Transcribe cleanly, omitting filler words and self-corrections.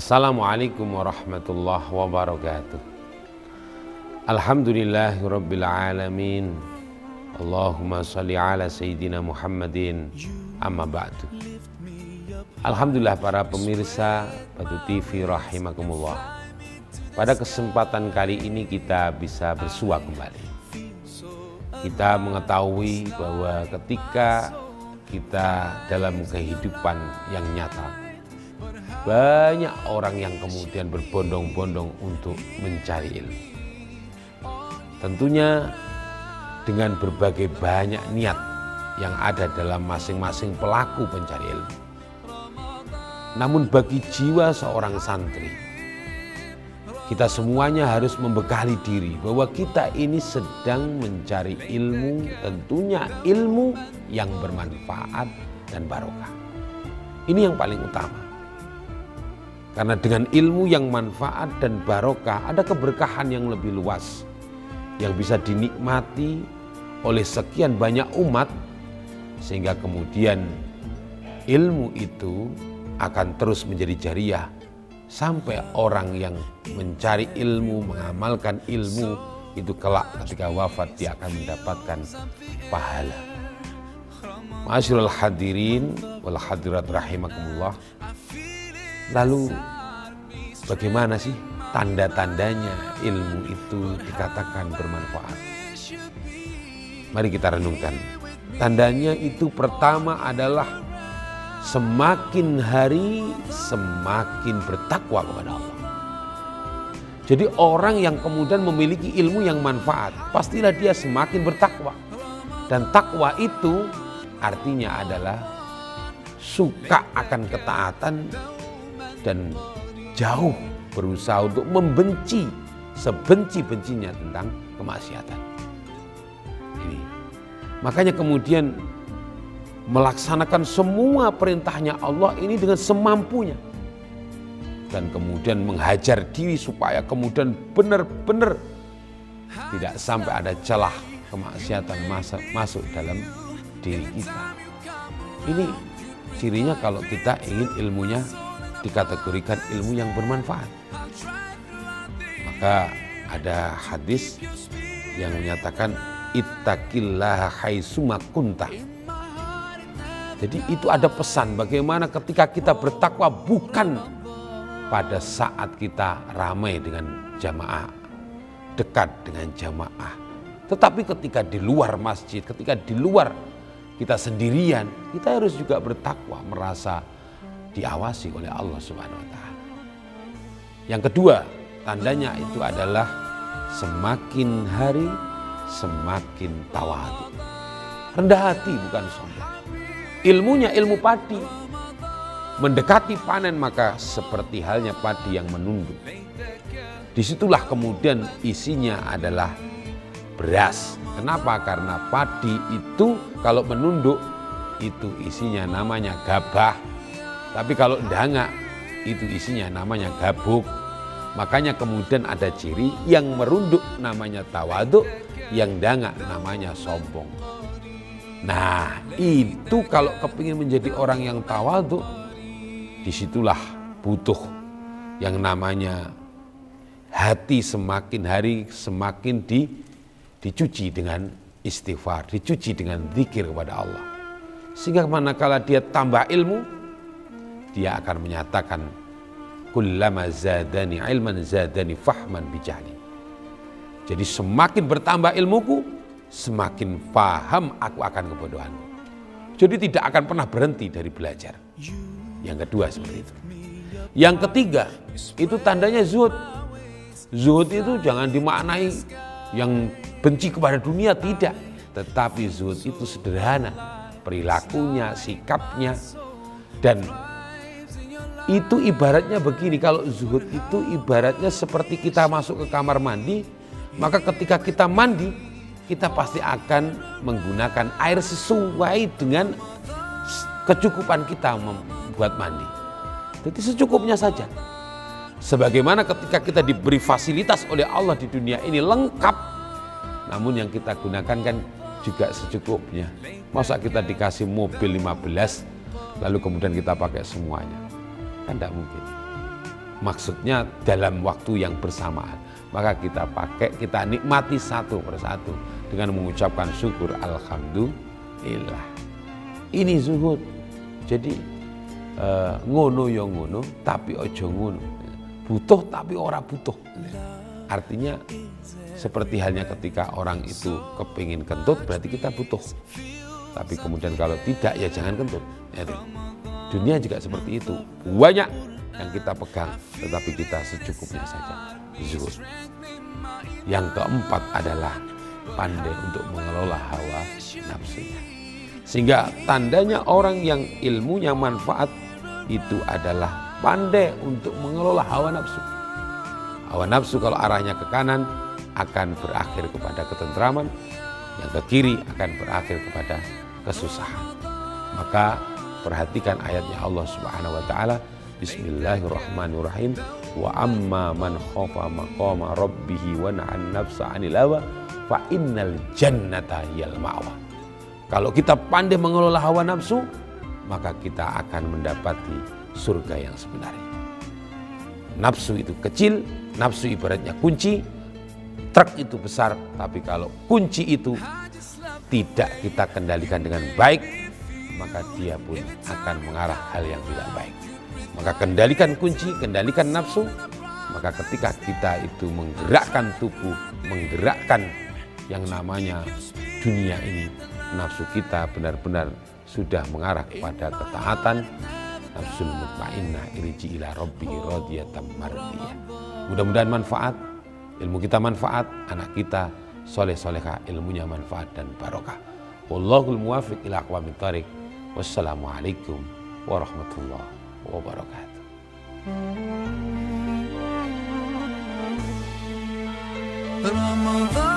Assalamualaikum warahmatullahi wabarakatuh. Alhamdulillahirabbil alamin. Allahumma shalli ala sayyidina Muhammadin. Amma ba'du. Alhamdulillah para pemirsa Batu TV rahimakumullah. Pada kesempatan kali ini kita bisa bersua kembali. Kita mengetahui bahwa ketika kita dalam kehidupan yang nyata, banyak orang yang kemudian berbondong-bondong untuk mencari ilmu. Tentunya dengan berbagai banyak niat yang ada dalam masing-masing pelaku pencari ilmu. Namun bagi jiwa seorang santri, kita semuanya harus membekali diri bahwa kita ini sedang mencari ilmu, tentunya ilmu yang bermanfaat dan barokah. Ini yang paling utama. Karena dengan ilmu yang manfaat dan barokah ada keberkahan yang lebih luas yang bisa dinikmati oleh sekian banyak umat, sehingga kemudian ilmu itu akan terus menjadi jariah sampai orang yang mencari ilmu, mengamalkan ilmu itu kelak ketika wafat dia akan mendapatkan pahala. Ma'asyiral hadirin wal hadirat rahimakumullah. Lalu bagaimana sih tanda-tandanya ilmu itu dikatakan bermanfaat? Mari kita renungkan. Tandanya itu pertama adalah semakin hari semakin bertakwa kepada Allah. Jadi orang yang kemudian memiliki ilmu yang manfaat, pastilah dia semakin bertakwa. Dan takwa itu artinya adalah suka akan ketaatan dan jauh berusaha untuk membenci sebenci-bencinya tentang kemaksiatan. Ini. Makanya kemudian melaksanakan semua perintahnya Allah ini dengan semampunya. Dan kemudian menghajar diri supaya kemudian benar-benar tidak sampai ada celah kemaksiatan masuk dalam diri kita. Ini cirinya kalau kita ingin ilmunya dikategorikan ilmu yang bermanfaat. Maka ada hadis yang menyatakan ittaqillaha haitsuma kunta. Jadi itu ada pesan bagaimana ketika kita bertakwa bukan pada saat kita ramai dengan jamaah, dekat dengan jamaah, tetapi ketika di luar masjid, ketika di luar kita sendirian, kita harus juga bertakwa, merasa diawasi oleh Allah Subhanahu wa taala. Yang kedua, tandanya itu adalah semakin hari semakin tawadhu. Rendah hati bukan sombong. Ilmunya ilmu padi. Mendekati panen maka seperti halnya padi yang menunduk. Disitulah kemudian isinya adalah beras. Kenapa? Karena padi itu kalau menunduk itu isinya namanya gabah. Tapi kalau ndangak itu isinya namanya gabuk. Makanya kemudian ada ciri yang merunduk namanya tawadhu, yang ndangak namanya sombong. Nah itu kalau kepingin menjadi orang yang tawadhu, disitulah butuh yang namanya hati semakin hari semakin dicuci dengan istighfar, dicuci dengan zikir kepada Allah. Sehingga manakala dia tambah ilmu, dia akan menyatakan kullama zadani ilman zadani fahman bijahli. Jadi semakin bertambah ilmuku, semakin paham aku akan kebodohanku. Jadi tidak akan pernah berhenti dari belajar. Yang kedua seperti itu. Yang ketiga, itu tandanya zuhud. Zuhud itu jangan dimaknai yang benci kepada dunia, tidak. Tetapi zuhud itu sederhana. Perilakunya, sikapnya. Dan itu ibaratnya begini, kalau zuhud itu ibaratnya seperti kita masuk ke kamar mandi, maka ketika kita mandi, kita pasti akan menggunakan air sesuai dengan kecukupan kita membuat mandi. Jadi secukupnya saja. Sebagaimana ketika kita diberi fasilitas oleh Allah di dunia ini lengkap, namun yang kita gunakan kan juga secukupnya. Masa kita dikasih mobil 15, lalu kemudian kita pakai semuanya? Kan tidak mungkin. Maksudnya dalam waktu yang bersamaan. Maka kita nikmati satu persatu dengan mengucapkan syukur alhamdulillah. Ini zuhud. Jadi ngono ya ngono tapi ojo ngono. Butuh tapi ora butuh. Artinya seperti halnya ketika orang itu kepingin kentut berarti kita butuh. Tapi kemudian kalau tidak ya jangan kentut. Dunia juga seperti itu. Banyak yang kita pegang tetapi kita secukupnya saja. Zuhud. Yang keempat adalah pandai untuk mengelola hawa nafsunya. Sehingga tandanya orang yang ilmunya manfaat itu adalah pandai untuk mengelola hawa nafsu. Hawa nafsu kalau arahnya ke kanan akan berakhir kepada ketentraman, yang ke kiri akan berakhir kepada kesusahan. Maka perhatikan ayatnya Allah Subhanahu wa taala, Bismillahirrahmanirrahim. Wa amma man khafa maqama rabbih wa na'an nafsa 'anil hawa fa innal jannata hiyal ma'wa. Kalau kita pandai mengelola hawa nafsu, maka kita akan mendapati surga yang sebenarnya. Nafsu itu kecil, nafsu ibaratnya kunci, truk itu besar, tapi kalau kunci itu tidak kita kendalikan dengan baik, maka dia pun akan mengarah hal yang tidak baik. Maka kendalikan kunci, kendalikan nafsu, maka ketika kita itu menggerakkan tubuh, menggerakkan yang namanya dunia ini, nafsu kita benar-benar sudah mengarah kepada ketaatan. Nafsul mutmainnah irji ila rabbi radiyatan mardiyah. Mudah-mudahan manfaat, ilmu kita manfaat, anak kita soleh-solehah, ilmunya manfaat dan barokah. Wallahul muwafiq ila aqwamit thariq. Wassalamualaikum warahmatullahi wabarakatuh. Ramadan